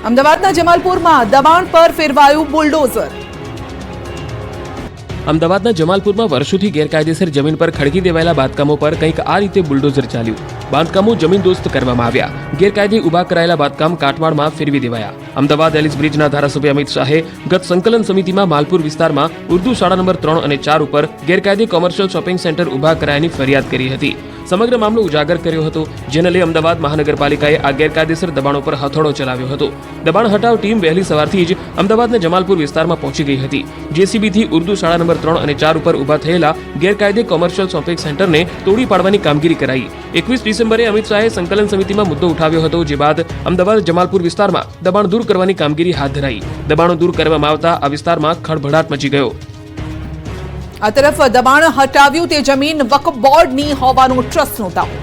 અમદાવાદના જમાલપુરમાં દબાણ પર ફેરવાયું બુલડોઝર। અમદાવાદના જમાલપુરમાં વર્ષોથી ગેરકાયદેસર જમીન પર ખડકી દેવાયેલા બાંધકામો પર કંઈક આ રીતે બુલડોઝર ચાલ્યું। બાંધકામો જમીનદોસ્ત કરવામાં આવ્યા। ગેરકાયદે ઉભા કરાયેલા બાંધકામ કાટમાળમાં ફેરવી દેવાયા। અમદાવાદ એલિસ બ્રિજના ધારાસભ્ય અમિત શાહે ગત સંકલન સમિતિમાં માલપુર વિસ્તારમાં ઉર્દુ શાળા નંબર 3 અને 4 ઉપર ગેરકાયદે કોમર્શિયલ શોપિંગ સેન્ટર ઉભા કરાયાની ફરિયાદ કરી હતી। સમગ્ર મામલો ઉજાગર કર્યો હતો, જેને લઈ અમદાવાદ મહાનગરપાલિકાએ આ ગેરકાયદેસર દબાણો પર હથોડો ચલાવ્યો હતો। દબાણ હટાવ ટીમ વહેલી સવારથી જ અમદાવાદના જમાલપુર વિસ્તારમાં પહોંચી ગઈ હતી। જેસીબીથી ઉર્દુ શાળા નંબર 3 અને 4 ઉપર ઉભા થયેલા ગેરકાયદે કોમર્શિયલ શોપિંગ સેન્ટરને તોડી પાડવાની કામગીરી કરાઈ। 21 ડિસેમ્બરે અમિત શાહે સંકલન સમિતિમાં મુદ્દો ઉઠાવ્યો હતો, જે બાદ અમદાવાદ જમાલપુર વિસ્તારમાં દબાણ દૂર કરવાની કામગીરી હાથ ધરાઈ। દબાણો દૂર કરવામાં આવતા આ વિસ્તારમાં ખળભળાટ મચી ગયો। આ તરફ દબાણ હટાવ્યું તે જમીન વક્ફ બોર્ડની હોવાનો ટ્રસ્ટનો દાવો।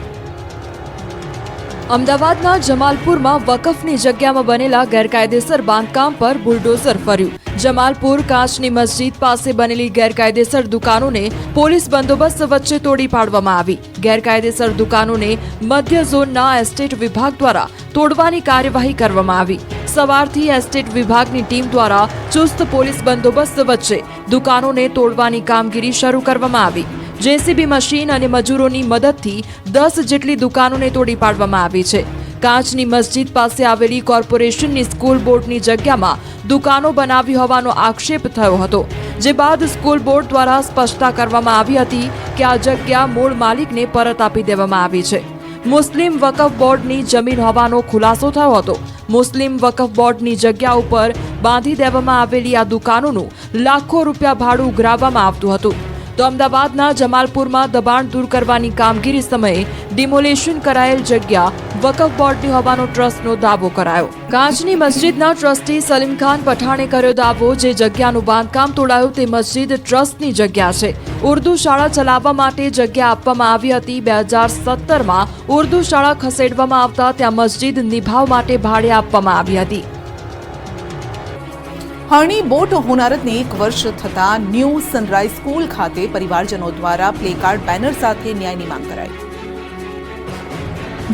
અમદાવાદના જમાલપુરમાં વકફની જગ્યામાં બનેલા ગેરકાયદેસર બાંધકામ પર બુલડોઝર ફર્યું। જમાલપુર કાચની મસ્જિદ પાસે બનેલી ગેરકાયદેસર દુકાનોને પોલીસ બંદોબસ્ત વચ્ચે તોડી પાડવામાં આવી। ગેરકાયદેસર દુકાનોને મધ્ય ઝોનના એસ્ટેટ વિભાગ દ્વારા તોડવાની કાર્યવાહી કરવામાં આવી। સવારથી એસ્ટેટ વિભાગની ટીમ દ્વારા ચુસ્ત પોલીસ બંદોબસ્ત વચ્ચે દુકાનોને તોડવાની કામગીરી શરૂ કરવામાં આવી। જેસીબી મશીન અને મજૂરોની મદદથી 10 જેટલી દુકાનોને તોડી પાડવામાં આવી છે। કાચની મસ્જિદ પાસે આવેલી કોર્પોરેશનની સ્કૂલ બોર્ડની જગ્યામાં દુકાનો બનાવી હોવાનો આક્ષેપ થયો હતો, જે બાદ સ્કૂલ બોર્ડ દ્વારા સ્પષ્ટતા કરવામાં આવી હતી કે આ જગ્યા મૂળ માલિકને પરત આપી દેવામાં આવી છે। મુસ્લિમ વકફ બોર્ડની જમીન હોવાનો ખુલાસો થયો હતો। મુસ્લિમ વકફ બોર્ડની જગ્યા ઉપર બાંધી દેવામાં આવેલી આ દુકાનોનું લાખો રૂપિયા ભાડું ઉઘરાવવામાં આવતું હતું। તો અમદાવાદના જમાલપુરમાં દબાણ દૂર કરવાની કામગીરી સમયે ડિમોલેશન કરાયેલ જગ્યા વકફ બોર્ડની હોવાનો ટ્રસ્ટનો દાવો કરાયો। કાચની મસ્જિદના ટ્રસ્ટી સલીમ ખાન પઠાણે કર્યો દાવો, જે જગ્યાનું બાંધકામ તોડાયું તે મસ્જિદ ટ્રસ્ટની જગ્યા છે। ઉર્દુ શાળા ચલાવવા માટે જગ્યા આપવામાં આવી હતી। 2017માં ઉર્દુ શાળા ખસેડવામાં આવતા ત્યાં મસ્જિદ નિભાવ માટે ભાડે આપવામાં આવી હતી। હરણી બોટ હોનારતને 1 વર્ષ થતા ન્યૂ સનરાઈઝ સ્કૂલ ખાતે પરિવારજનો દ્વારા પ્લેકાર્ડ બેનર સાથે ન્યાયની માંગ કરાઈ।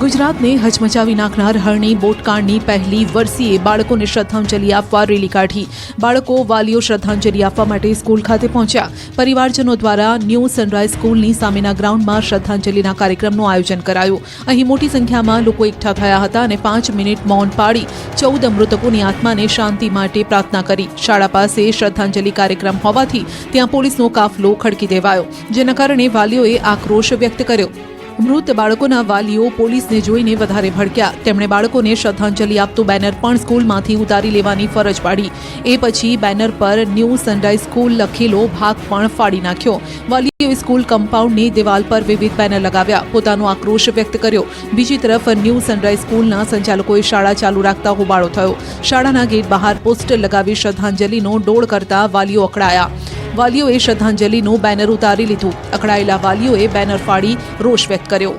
ગુજરાતને હચમચાવી નાખનાર હરણી બોટકાંડની પહેલી વર્ષીએ બાળકોને શ્રદ્ધાંજલિ આપવા રેલી કાઢી। બાળકો વાલીઓ શ્રદ્ધાંજલિ આપવા માટે સ્કૂલ ખાતે પહોંચ્યા। પરિવારજનો દ્વારા ન્યૂ સનરાઈઝ સ્કૂલની સામેના ગ્રાઉન્ડમાં શ્રદ્ધાંજલિના કાર્યક્રમનું આયોજન કરાયું। અહીં મોટી સંખ્યામાં લોકો એકઠા થયા હતા અને 5 મિનિટ મૌન પાળી 14 મૃતકોની આત્માને શાંતિ માટે પ્રાર્થના કરી। શાળા પાસે શ્રદ્ધાંજલિ કાર્યક્રમ હોવાથી ત્યાં પોલીસનો કાફલો ખડકી દેવાયો, જેના કારણે વાલીઓએ આક્રોશ વ્યક્ત કર્યો। મૃત બાળકોના વાલીઓ પોલીસને જોઈને વધારે ભડક્યા। તેમણે બાળકોને શ્રદ્ધાંજલિ આપતું બેનર પણ સ્કૂલમાંથી ઉતારી લેવાની ફરજ પાડી। એ પછી બેનર પર ન્યૂ સનરાઈઝ સ્કૂલ લખેલો ભાગ પણ ફાડી નાખ્યો। વાલીઓએ સ્કૂલ કમ્પાઉન્ડની દિવાલ પર વિવિધ બેનર લગાવ્યા, પોતાનો આક્રોશ વ્યક્ત કર્યો। બીજી તરફ ન્યૂ સનરાઈઝ સ્કૂલના સંચાલકોએ શાળા ચાલુ રાખતા હોબાળો થયો। શાળાના ગેટ બહાર પોસ્ટર લગાવી શ્રદ્ધાંજલિનો ડોળ કરતા વાલીઓ અકળાયા। વાલીઓએ શ્રદ્ધાંજલિનું બેનર ઉતારી લીધું। અકળાયેલા વાલીઓએ બેનર ફાડી રોષ વ્યક્ત કર્યો।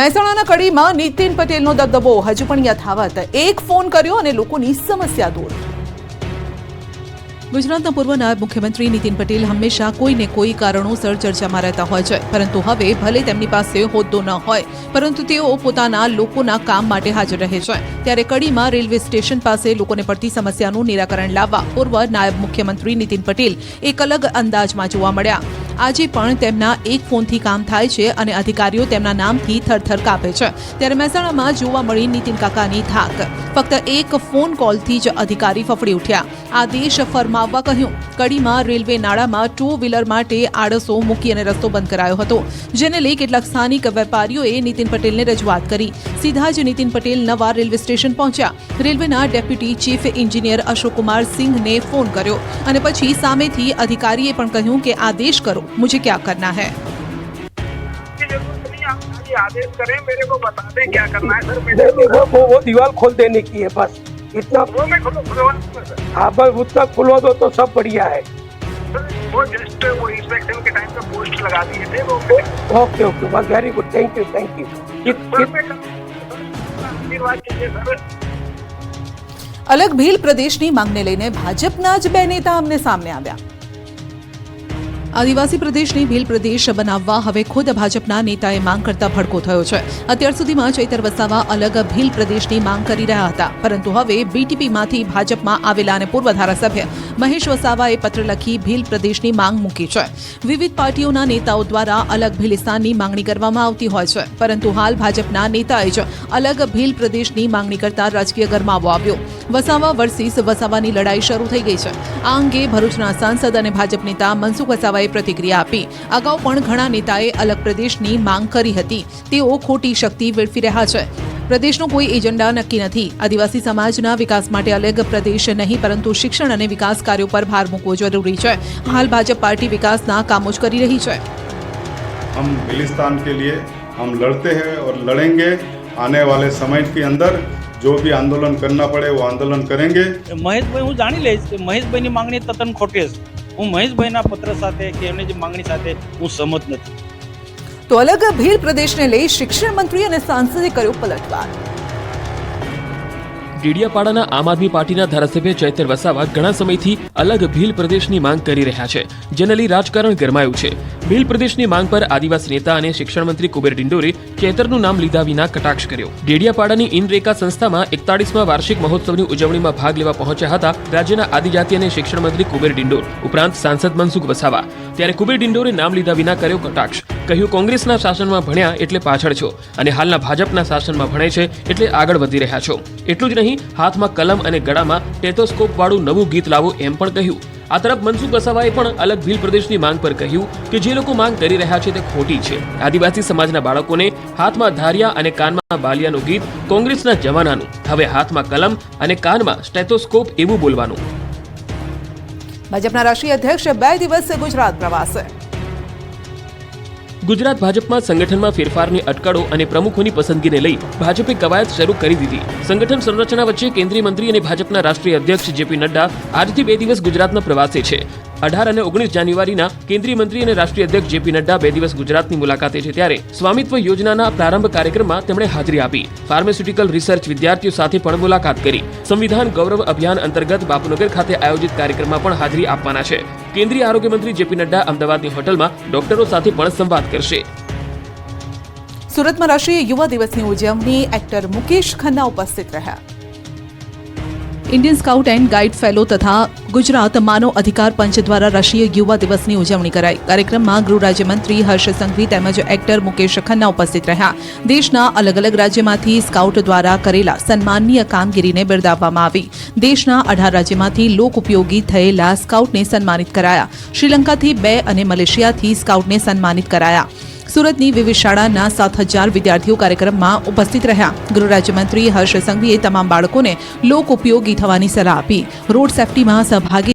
મહેસાણાના કડીમાં નીતિન પટેલનો દબદબો હજુ પણ યથાવત। એક ફોન કર્યો અને લોકોની સમસ્યા દૂર। ગુજરાતના પૂર્વ નાયબ મુખ્યમંત્રી નીતિન પટેલ હંમેશા કોઈને કોઈ કારણોસર ચર્ચામાં રહેતા હોય છે, પરંતુ હવે ભલે તેમની પાસે હોદ્દો ન હોય, પરંતુ તેઓ પોતાના લોકોના કામ માટે હાજર રહે છે। ત્યારે કડીમાં રેલવે સ્ટેશન પાસે લોકોને પડતી સમસ્યાનું નિરાકરણ લાવવા પૂર્વ નાયબ મુખ્યમંત્રી નીતિન પટેલ એક અલગ અંદાજમાં જોવા મળ્યા। આજે પણ તેમના એક ફોનથી કામ થાય છે અને અધિકારીઓ તેમના નામથી થરથર કાપે છે। ત્યારે મહેસાણામાં જોવા મળી નીતિન કાકાની થાક। ફક્ત એક ફોન કોલથી જ અધિકારી ફફડી ઉઠ્યા। આદેશ ફરમાવવા કહ્યું। કડીમાં રેલવે નાળામાં 2 વ્હીલર માટે આડસો મૂકી અને રસ્તો બંધ કરાયો હતો, જેને લઈ કેટલાક સ્થાનિક વેપારીઓએ નીતિન પટેલને રજૂઆત કરી। સીધા જ નીતિન પટેલ નવા રેલવે સ્ટેશન પહોંચ્યા। રેલવેના ડેપ્યુટી ચીફ એન્જિનિયર અશોકકુમાર સિંહને ફોન કર્યો અને પછી સામેથી અધિકારીએ પણ કહ્યું કે આદેશ કરો, मुझे क्या करना है। आदेश करें, मेरे को बता दें क्या करना है सर। मेरे वो दीवार खोल देने की है, बस इतना। वो मैं हाँ बस उतना खुलवा दो तो सब बढ़िया है। वो जस्ट वो इंस्पेक्शन के टाइम पे पोस्ट लगा दिए थे वो। ओके ओके बस very good, thank you thank you. अलग भील प्रदेशनी માંગને લઈને ભાજપના જ બે નેતા આમને સામે આવ્યા। આદિવાસી પ્રદેશને ભીલ પ્રદેશ બનાવવા હવે ખુદ ભાજપના નેતાએ માંગ કરતા ભડકો થયો છે. અત્યાર સુધીમાં ચૈતર વસાવા અલગ ભીલ પ્રદેશની માંગ કરી રહ્યા હતા, પરંતુ હવે બીટીપીમાંથી ભાજપમાં આવેલા અને પૂર્વ ધારાસભ્ય મહેશ વસાવાએ પત્ર લખી ભીલ પ્રદેશની માંગ મૂકી છે. વિવિધ પાર્ટીઓના નેતાઓ દ્વારા અલગ ભીલિસ્તાનની માંગણી કરવામાં આવતી હોય છે, પરંતુ હાલ ભાજપના નેતાએ જ અલગ ભીલ પ્રદેશની માંગણી કરતા રાજકીય ગરમાવો આવ્યો. વસાવા વર્સિસ વસાવાની લડાઈ શરૂ થઈ ગઈ છે. આ અંગે ભરૂચના સાંસદ અને ભાજપ નેતા મનસુખ વસાવાએ પ્રતિક્રિયા આપી. અગાઉ પણ ઘણા નેતાએ અલગ પ્રદેશની માંગ કરી હતી. તેઓ ખોટી શક્તિ વેડફી રહ્યા છે. પ્રદેશનો કોઈ એજન્ડા નક્કી નથી. આદિવાસી સમાજના વિકાસ માટે અલગ પ્રદેશ નહીં, પરંતુ શિક્ષણ અને વિકાસ કાર્યો પર ભાર મૂકવો જરૂરી છે. હાલ ભાજપ પાર્ટી વિકાસના કામો જ કરી રહી છે. हम भीलिस्तान के लिए हम लड़ते हैं और लड़ेंगे. आने वाले समय के अंदर जो भी आंदोलन करना पड़े वो आंदोलन करेंगे. મહેશભાઈ હું જાણી લઈશ કે મહેશભાઈની માંગણી તદ્દન ખોટી છે. હું મહેશભાઈના પત્ર સાથે કે એમની જે માંગણી સાથે હું સહમત નથી. તો અલગ ભીલ પ્રદેશને લઈ શિક્ષણ મંત્રી અને સાંસદે કર્યો પલટવાર. ડેડિયાપાડાના આમ આદમી પાર્ટીના ધારાસભ્ય ચૈતર વસાવા ઘણા સમયથી અલગ ભીલ પ્રદેશની માંગ કરી રહ્યા છે, જેને લઈ રાજકારણ ગરમાયું છે. ભીલ પ્રદેશની માંગ પર આદિવાસી નેતા અને શિક્ષણ મંત્રી કુબેર ડિંડોરે ચૈતરનું નામ લીધા વિના કટાક્ષ કર્યો. ડેડિયાપાડાની ઇનરેકા સંસ્થામાં 41મા વાર્ષિક મહોત્સવની ઉજવણીમાં ભાગ લેવા પહોંચ્યા હતા રાજ્યના આદિજાતિ અને શિક્ષણ મંત્રી કુબેર ડિંડોર ઉપરાંત સાંસદ મનસુખ વસાવા. ત્યારે કુબેર ડિંડોરે નામ લીધા વિના કર્યો કટાક્ષ. કહ્યું, કોંગ્રેસના શાસનમાં ભણ્યા એટલે પાછળ છો અને હાલના ભાજપના શાસનમાં ભણે છે એટલે આગળ વધી રહ્યા છો. એટલું જ નહીં, હાથમાં કલમ અને ગળામાં ટેટોસ્કોપ વાળું નવું ગીત લાવો એમ પણ કહ્યું. આ તરફ મનસુખ વસાવાએ પણ અલગ ભીલ પ્રદેશની માંગ પર કહ્યું કે જે લોકો માંગ કરી રહ્યા છે તે ખોટી છે. આદિવાસી સમાજના બાળકોને હાથમાં ધારિયા અને કાનમાં બાલિયાનું ગીત કોંગ્રેસના જમાનાનું, હવે હાથમાં કલમ અને કાનમાં સ્ટેથોસ્કોપ એવું બોલવાનું. ભાજપના રાષ્ટ્રીય અધ્યક્ષ 2 દિવસ ગુજરાત પ્રવાસે. ગુજરાત ભાજપમાં સંગઠનમાં ફેરફારની અટકળો અને પ્રમુખોની પસંદગીને લઈ ભાજપે કવાયત શરૂ કરી દીધી. સંગઠન સંરચના વચ્ચે કેન્દ્રીય મંત્રી અને ભાજપના રાષ્ટ્રીય અધ્યક્ષ જેપી નડ્ડા આજથી 2 દિવસ ગુજરાતના પ્રવાસે છે. 18 અને 19 જાન્યુઆરીના કેન્દ્રીય મંત્રી અને રાષ્ટ્રીય અધ્યક્ષ જેપી નડ્ડા 2 દિવસ ગુજરાતની મુલાકાતે છે. ત્યારે સ્વામિત્વ યોજનાના પ્રારંભ કાર્યક્રમમાં તેમણે હાજરી આપી. ફાર્માસ્યુટિકલ રિસર્ચ વિદ્યાર્થીઓ સાથે પણ મુલાકાત કરી. સંવિધાન ગૌરવ અભિયાન અંતર્ગત બાપુનગર ખાતે આયોજિત કાર્યક્રમમાં પણ હાજરી આપવાના છે. કેન્દ્રીય આરોગ્ય મંત્રી જેપી નડ્ડા અમદાવાદની હોટલમાં ડોક્ટરો સાથે પણ સંવાદ કરશે. સુરતમાં રાષ્ટ્રીય યુવા દિવસની ઉજવણી. એક્ટર મુકેશ ખન્ના ઉપસ્થિત રહ્યા. Indian scout and guide fellow તથા ગુજરાત માનવ અધિકાર પંચ દ્વારા રાષ્ટ્રીય યુવા દિવસની ઉજવણી કરાઈ. કાર્યક્રમમાં ગૃહ રાજ્યમંત્રી હર્ષ સંઘવી તેમજ એક્ટર મુકેશ ખન્ના ઉપસ્થિત રહ્યા. દેશના અલગ અલગ રાજ્યમાંથી સ્કાઉટ દ્વારા કરેલા સન્માનનીય કામગીરીને બિરદાવવામાં આવી. દેશના 18 રાજ્યમાંથી લોક ઉપયોગી થયેલા સ્કાઉટને સન્માનિત કરાયા. શ્રીલંકાથી 2 અને મલેશિયાથી સ્કાઉટને સન્માનિત કરાયા. સુરતની વિવિધ શાળાના 7,000 વિદ્યાર્થીઓ કાર્યક્રમમાં ઉપસ્થિત રહ્યા. ગૃહ રાજ્યમંત્રી હર્ષ સંઘવીએ તમામ બાળકોને લોક ઉપયોગી થવાની સલાહ આપી. રોડ સેફટીમાં સહભાગી